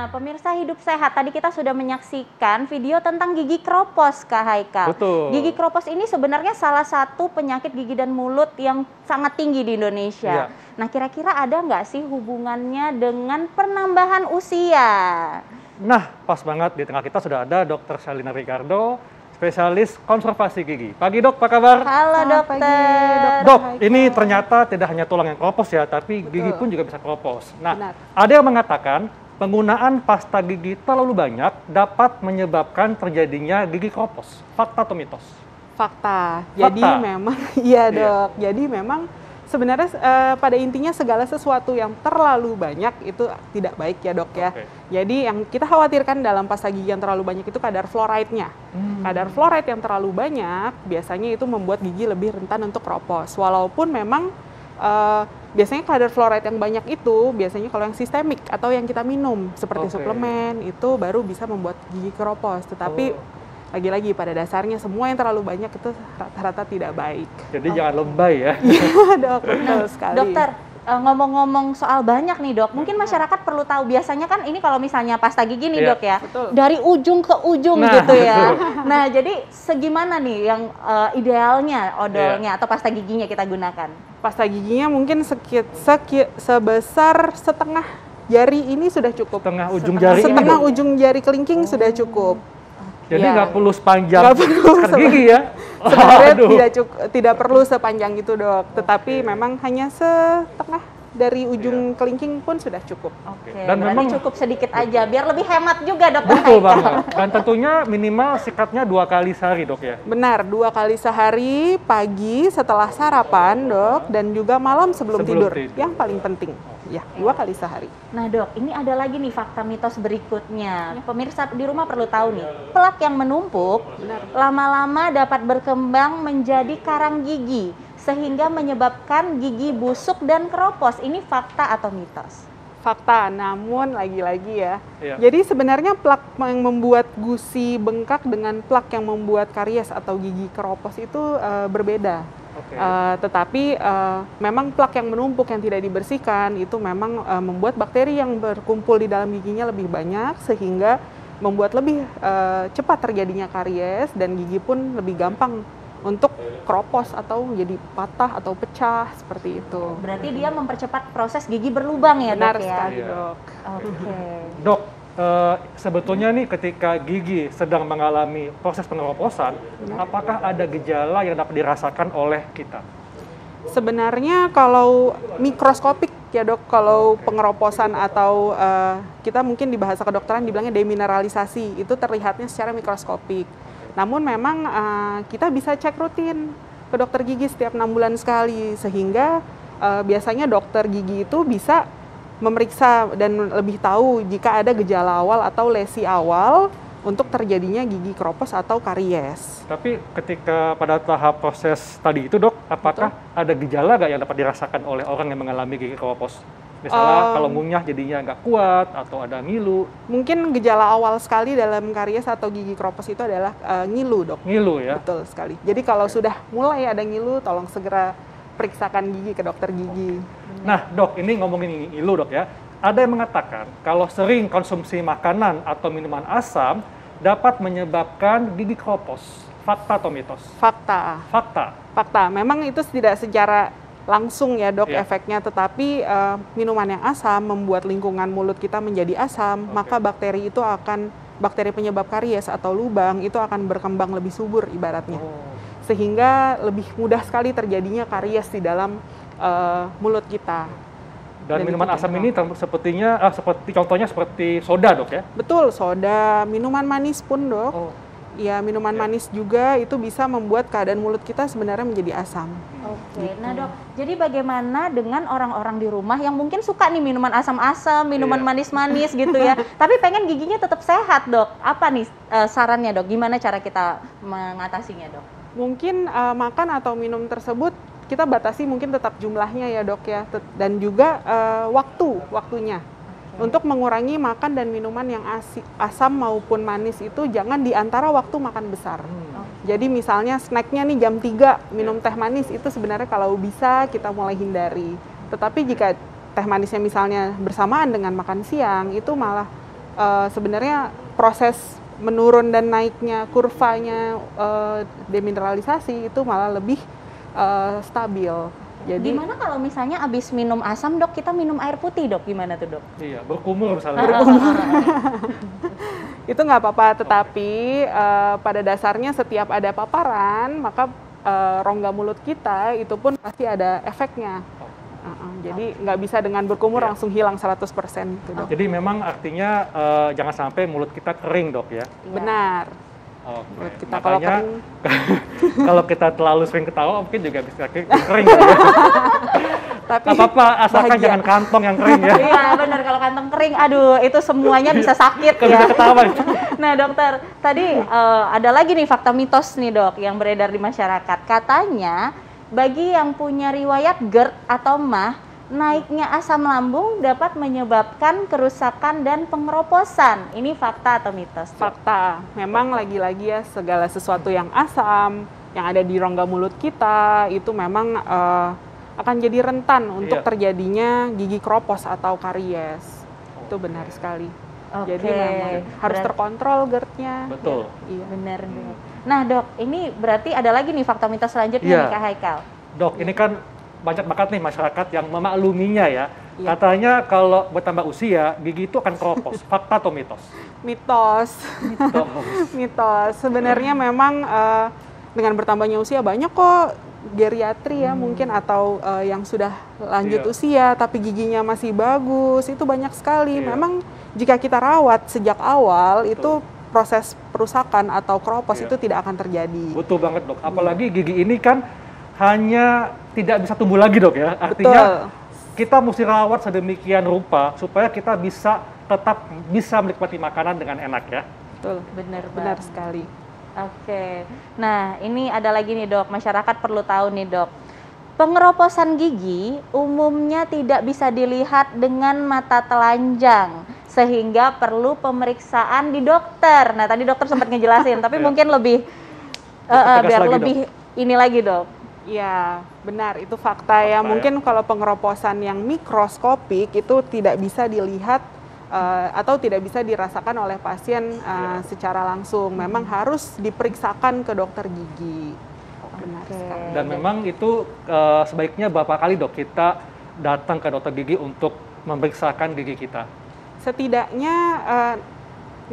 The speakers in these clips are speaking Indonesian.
Nah, pemirsa Hidup Sehat, tadi kita sudah menyaksikan video tentang gigi kropos, Kak Haikal. Betul. Gigi kropos ini sebenarnya salah satu penyakit gigi dan mulut yang sangat tinggi di Indonesia. Nah, kira-kira ada nggak sih hubungannya dengan penambahan usia? Nah, pas banget di tengah kita sudah ada Dr. Shalina Ricardo, spesialis konservasi gigi. Pagi dok, apa kabar? Halo dokter. Pagi, Dok, ini ternyata tidak hanya tulang yang kropos ya, tapi gigi pun juga bisa kropos. Nah, ada yang mengatakan penggunaan pasta gigi terlalu banyak dapat menyebabkan terjadinya gigi kropos. Fakta atau mitos? Fakta. Jadi memang, iya dok. Jadi memang sebenarnya pada intinya segala sesuatu yang terlalu banyak itu tidak baik ya dok ya. Jadi yang kita khawatirkan dalam pasta gigi yang terlalu banyak itu kadar fluoride-nya. Kadar fluoride yang terlalu banyak biasanya itu membuat gigi lebih rentan untuk kropos. Walaupun memang biasanya kadar fluoride yang banyak itu biasanya kalau yang sistemik atau yang kita minum seperti suplemen itu baru bisa membuat gigi kropos. Tetapi lagi-lagi pada dasarnya semua yang terlalu banyak itu rata-rata tidak baik. Jadi jangan lebay ya. Iya dok, betul sekali. Dokter, ngomong-ngomong soal banyak nih dok, mungkin masyarakat perlu tahu biasanya kan ini kalau misalnya pasta gigi nih dok ya, dari ujung ke ujung gitu ya. Nah jadi segimana nih yang idealnya odolnya atau pasta giginya kita gunakan? Pasta giginya mungkin sebesar setengah jari ini sudah cukup. Setengah ujung jari setengah ujung jari kelingking sudah cukup. Jadi nggak perlu sepanjang gigi ya? Sebenarnya tidak perlu sepanjang itu dok, tetapi memang hanya setengah dari ujung kelingking pun sudah cukup. Dan memang cukup sedikit aja, biar lebih hemat juga dok. Betul banget. Dan tentunya minimal sikatnya 2 kali sehari dok ya? Benar, 2 kali sehari, pagi setelah sarapan dok, dan juga malam sebelum tidur. Yang paling penting. Ya, 2 kali sehari. Nah dok, ini ada lagi nih fakta mitos berikutnya. Pemirsa di rumah perlu tahu nih, plak yang menumpuk lama-lama dapat berkembang menjadi karang gigi sehingga menyebabkan gigi busuk dan kropos. Ini fakta atau mitos? Fakta, namun lagi-lagi ya. Jadi sebenarnya plak yang membuat gusi bengkak dengan plak yang membuat karies atau gigi kropos itu berbeda. Tetapi memang plak yang menumpuk yang tidak dibersihkan itu memang membuat bakteri yang berkumpul di dalam giginya lebih banyak sehingga membuat lebih cepat terjadinya karies dan gigi pun lebih gampang untuk kropos atau jadi patah atau pecah seperti itu. Berarti dia mempercepat proses gigi berlubang ya dok ya? Benar sekali dok. Dok, sebetulnya nih ketika gigi sedang mengalami proses pengeroposan, apakah ada gejala yang dapat dirasakan oleh kita? Sebenarnya kalau mikroskopik ya dok, kalau pengeroposan atau kita mungkin di bahasa kedokteran dibilangnya demineralisasi, itu terlihatnya secara mikroskopik. Namun memang kita bisa cek rutin ke dokter gigi setiap 6 bulan sekali, sehingga biasanya dokter gigi itu bisa memeriksa dan lebih tahu jika ada gejala awal atau lesi awal untuk terjadinya gigi kropos atau karies. Tapi ketika pada tahap proses tadi itu dok, apakah ada gejala nggak yang dapat dirasakan oleh orang yang mengalami gigi kropos? Misalnya kalau ngunyah jadinya nggak kuat atau ada ngilu. Mungkin gejala awal sekali dalam karies atau gigi kropos itu adalah ngilu dok. Ngilu ya? Betul sekali. Jadi kalau sudah mulai ada ngilu, tolong segera periksakan gigi ke dokter gigi. Nah dok, ini ngomongin ngilu dok ya. Ada yang mengatakan kalau sering konsumsi makanan atau minuman asam dapat menyebabkan gigi kropos. Fakta atau mitos? Fakta. Fakta. Fakta. Memang itu tidak secara langsung ya dok efeknya, tetapi minuman yang asam membuat lingkungan mulut kita menjadi asam, maka bakteri itu akan, bakteri penyebab karies atau lubang itu akan berkembang lebih subur ibaratnya. Sehingga lebih mudah sekali terjadinya karies di dalam mulut kita. Dan minuman asam ini sepertinya, seperti contohnya seperti soda dok ya? Betul, soda, minuman manis pun dok. Ya, minuman manis juga itu bisa membuat keadaan mulut kita sebenarnya menjadi asam. Nah dok, jadi bagaimana dengan orang-orang di rumah yang mungkin suka nih minuman asam-asam, minuman manis-manis gitu ya, tapi pengen giginya tetap sehat dok, apa nih sarannya dok, gimana cara kita mengatasinya dok? Mungkin makan atau minum tersebut kita batasi mungkin tetap jumlahnya ya dok ya, dan juga waktunya. Untuk mengurangi makan dan minuman yang asam maupun manis itu jangan di antara waktu makan besar. Jadi misalnya snacknya nih jam 3 minum teh manis, itu sebenarnya kalau bisa kita mulai hindari. Tetapi jika teh manisnya misalnya bersamaan dengan makan siang, itu malah sebenarnya proses menurun dan naiknya kurvanya demineralisasi itu malah lebih stabil. Jadi gimana kalau misalnya abis minum asam dok, kita minum air putih dok, gimana tuh dok? Iya, berkumur misalnya. Itu nggak apa-apa, tetapi pada dasarnya setiap ada paparan, maka rongga mulut kita itu pun pasti ada efeknya. Jadi nggak bisa dengan berkumur langsung hilang 100% gitu dok. Jadi memang artinya jangan sampai mulut kita kering dok ya? Benar. Oke. Kita Makanya kalau kita terlalu sering ketawa mungkin juga bisa kering ya. Tapi apa-apa asalkan bahagia. jangan kantong yang kering ya. Iya benar, kalau kantong kering, aduh itu semuanya bisa sakit Kalau ya. bisa ketawa. Nah dokter, tadi ada lagi nih fakta mitos nih dok yang beredar di masyarakat. Katanya bagi yang punya riwayat GERD atau MAH, naiknya asam lambung dapat menyebabkan kerusakan dan pengeroposan. Ini fakta atau mitos? Fakta. Memang lagi-lagi ya segala sesuatu yang asam, yang ada di rongga mulut kita, itu memang akan jadi rentan untuk terjadinya gigi kropos atau karies. Itu benar sekali. Jadi memang harus terkontrol GERD-nya. Betul. Iya. Benar dok. Nah dok, ini berarti ada lagi nih fakta mitos selanjutnya nih Kak Haikal. Dok, ini kan banyak banget nih masyarakat yang memakluminya ya. Katanya kalau bertambah usia, gigi itu akan keropos. Fakta atau mitos? Mitos. Mitos. Sebenarnya memang dengan bertambahnya usia banyak kok geriatri ya mungkin atau yang sudah lanjut usia tapi giginya masih bagus, itu banyak sekali. Memang jika kita rawat sejak awal itu proses perusakan atau keropos itu tidak akan terjadi. Betul banget dok. Apalagi gigi ini kan hanya tidak bisa tumbuh lagi dok ya. Artinya kita mesti rawat sedemikian rupa supaya kita bisa tetap bisa menikmati makanan dengan enak ya. Betul. Benar sekali. Oke. Nah, ini ada lagi nih dok, masyarakat perlu tahu nih dok. Pengeroposan gigi umumnya tidak bisa dilihat dengan mata telanjang, sehingga perlu pemeriksaan di dokter. Nah, tadi dokter sempat ngejelasin, tapi mungkin lebih biar lagi, lebih dok. Ini lagi dok. Ya, benar, itu fakta ya. Mungkin kalau pengeroposan yang mikroskopik itu tidak bisa dilihat atau tidak bisa dirasakan oleh pasien secara langsung. Memang harus diperiksakan ke dokter gigi. Benar sekali. Dan memang itu sebaiknya berapa kali dok kita datang ke dokter gigi untuk memeriksakan gigi kita? Setidaknya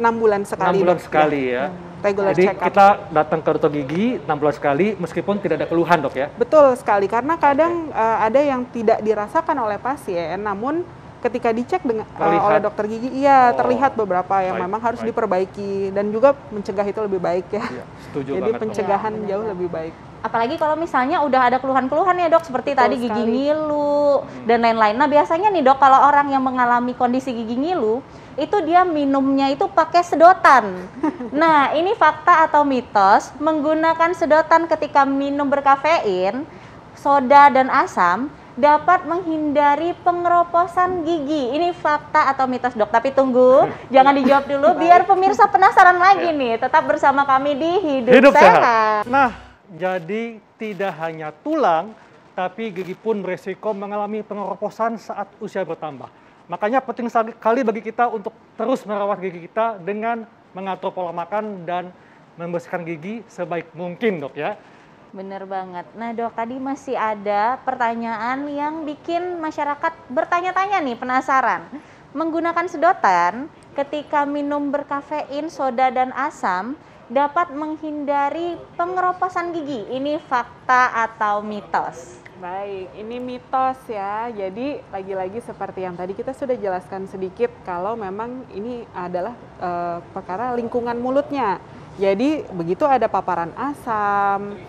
6 bulan sekali. 6 bulan sekali ya. Regular Jadi check up. kita datang ke dokter gigi 6 bulan sekali meskipun tidak ada keluhan dok ya? Betul sekali, karena kadang ada yang tidak dirasakan oleh pasien, namun ketika dicek dengan oleh dokter gigi, terlihat beberapa yang memang harus diperbaiki dan juga mencegah itu lebih baik ya. Setuju Jadi banget, pencegahan jauh lebih baik. Apalagi kalau misalnya udah ada keluhan-keluhan ya dok, seperti tadi gigi ngilu dan lain-lain. Nah biasanya nih dok, kalau orang yang mengalami kondisi gigi ngilu, itu dia minumnya itu pakai sedotan. Nah ini fakta atau mitos, menggunakan sedotan ketika minum berkafein, soda dan asam, dapat menghindari pengeroposan gigi. Ini fakta atau mitos dok, tapi tunggu, jangan dijawab dulu biar pemirsa penasaran lagi nih. Tetap bersama kami di Hidup Sehat. Nah, jadi tidak hanya tulang, tapi gigi pun beresiko mengalami pengeroposan saat usia bertambah. Makanya penting sekali bagi kita untuk terus merawat gigi kita dengan mengatur pola makan dan membersihkan gigi sebaik mungkin dok ya. Bener banget. Nah dok, tadi masih ada pertanyaan yang bikin masyarakat bertanya-tanya nih, penasaran. Menggunakan sedotan ketika minum berkafein, soda dan asam dapat menghindari pengeroposan gigi. Ini fakta atau mitos? Baik, ini mitos ya. Jadi lagi-lagi seperti yang tadi kita sudah jelaskan sedikit, kalau memang ini adalah perkara lingkungan mulutnya. Jadi begitu ada paparan asam,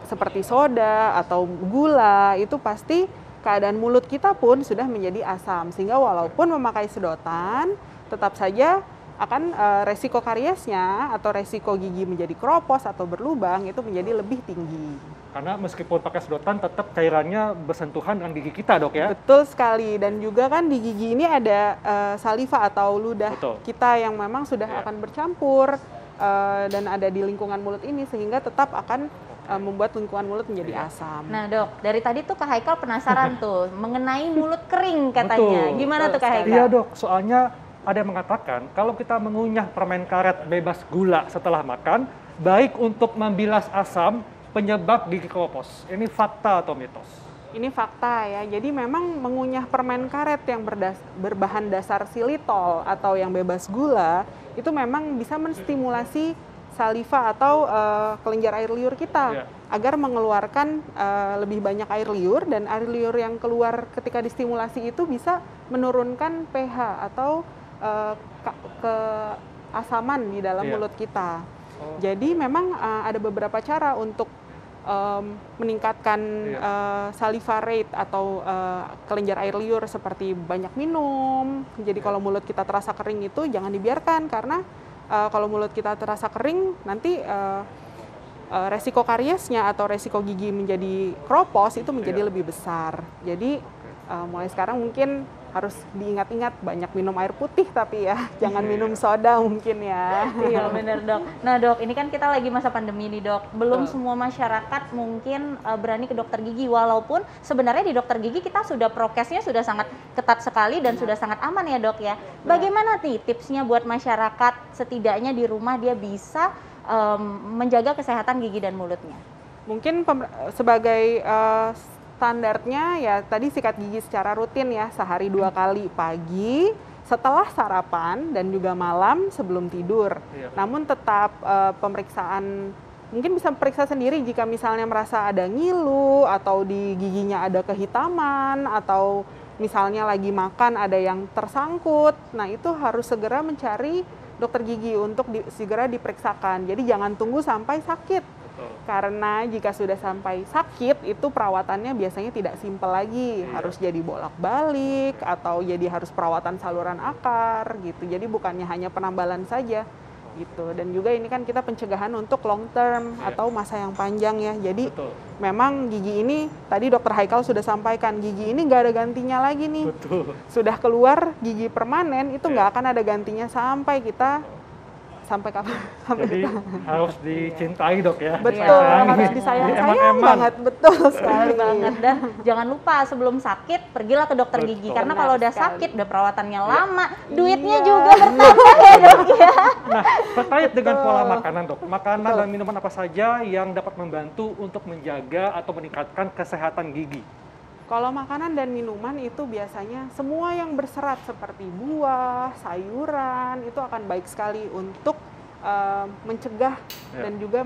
seperti soda atau gula, itu pasti keadaan mulut kita pun sudah menjadi asam. Sehingga walaupun memakai sedotan, tetap saja akan resiko kariesnya atau resiko gigi menjadi keropos atau berlubang itu menjadi lebih tinggi. Karena meskipun pakai sedotan tetap cairannya bersentuhan dengan gigi kita dok ya? Betul sekali, dan juga kan di gigi ini ada saliva atau ludah kita yang memang sudah akan bercampur dan ada di lingkungan mulut ini sehingga tetap akan membuat lingkungan mulut menjadi asam. Nah dok, dari tadi tuh Kak Haikal penasaran tuh mengenai mulut kering katanya. Betul. Gimana tuh Kak Haikal? Iya dok, soalnya ada yang mengatakan kalau kita mengunyah permen karet bebas gula setelah makan, baik untuk membilas asam penyebab gigi keropos. Ini fakta atau mitos? Ini fakta ya. Jadi memang mengunyah permen karet yang berbahan dasar xilitol atau yang bebas gula itu memang bisa menstimulasi saliva atau kelenjar air liur kita agar mengeluarkan lebih banyak air liur, dan air liur yang keluar ketika distimulasi itu bisa menurunkan pH atau keasaman di dalam mulut kita. Jadi memang ada beberapa cara untuk meningkatkan saliva rate atau kelenjar air liur, seperti banyak minum. Jadi kalau mulut kita terasa kering itu jangan dibiarkan, karena kalau mulut kita terasa kering nanti resiko kariesnya atau resiko gigi menjadi keropos itu menjadi lebih besar. Jadi mulai sekarang mungkin harus diingat-ingat banyak minum air putih, tapi ya jangan minum soda mungkin ya. Iya benar dok. Nah dok, ini kan kita lagi masa pandemi nih dok. Belum semua masyarakat mungkin berani ke dokter gigi, walaupun sebenarnya di dokter gigi kita sudah prokesnya sudah sangat ketat sekali dan sudah sangat aman ya dok ya. Bagaimana nih tipsnya buat masyarakat setidaknya di rumah dia bisa menjaga kesehatan gigi dan mulutnya? Mungkin sebagai standarnya ya tadi sikat gigi secara rutin ya, sehari 2 kali, pagi setelah sarapan dan juga malam sebelum tidur. Namun tetap pemeriksaan, mungkin bisa periksa sendiri jika misalnya merasa ada ngilu atau di giginya ada kehitaman, atau misalnya lagi makan ada yang tersangkut. Nah itu harus segera mencari dokter gigi untuk segera diperiksakan. Jadi jangan tunggu sampai sakit. Karena jika sudah sampai sakit, itu perawatannya biasanya tidak simpel lagi. Harus jadi bolak-balik, atau jadi harus perawatan saluran akar gitu. Jadi bukannya hanya penambalan saja gitu. Dan juga ini kan kita pencegahan untuk long term atau masa yang panjang ya. Jadi memang gigi ini, tadi Dokter Haikal sudah sampaikan, gigi ini nggak ada gantinya lagi nih. Sudah keluar gigi permanen, itu nggak akan ada gantinya sampai kita sampai kapan? Jadi harus dicintai dok ya. Betul, harus disayang-sayang banget, betul sekali banget. Dan jangan lupa sebelum sakit pergilah ke dokter gigi, karena kalau udah sakit, udah perawatannya lama, duitnya juga bertambah ya dok ya. Nah, terkait dengan pola makanan dok, makanan dan minuman apa saja yang dapat membantu untuk menjaga atau meningkatkan kesehatan gigi? Kalau makanan dan minuman itu biasanya semua yang berserat seperti buah, sayuran itu akan baik sekali untuk mencegah dan juga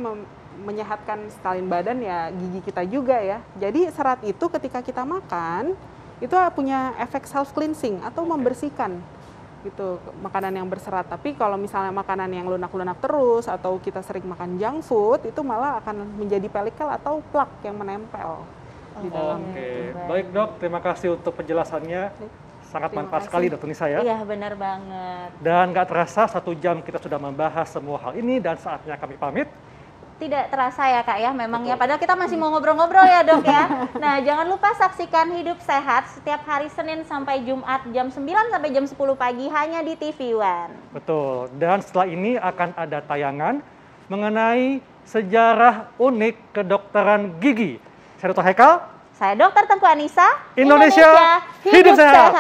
menyehatkan stalin badan ya gigi kita juga ya. Jadi serat itu ketika kita makan itu punya efek self cleansing atau membersihkan gitu makanan yang berserat. Tapi kalau misalnya makanan yang lunak-lunak terus atau kita sering makan junk food itu malah akan menjadi pelikel atau plak yang menempel. Oke, baik dok, terima kasih untuk penjelasannya. Sangat manfaat sekali dokter Nisa ya. Iya benar banget. Dan nggak terasa 1 jam kita sudah membahas semua hal ini, dan saatnya kami pamit. Tidak terasa ya kak ya, memang ya, padahal kita masih mau ngobrol-ngobrol ya dok ya. Nah jangan lupa saksikan Hidup Sehat setiap hari Senin sampai Jumat jam 9 sampai jam 10 pagi hanya di TV One. Betul, dan setelah ini akan ada tayangan mengenai sejarah unik kedokteran gigi. Saya Dr. Haikal. Saya Dr. Tengku Anissa. Indonesia hidup sehat.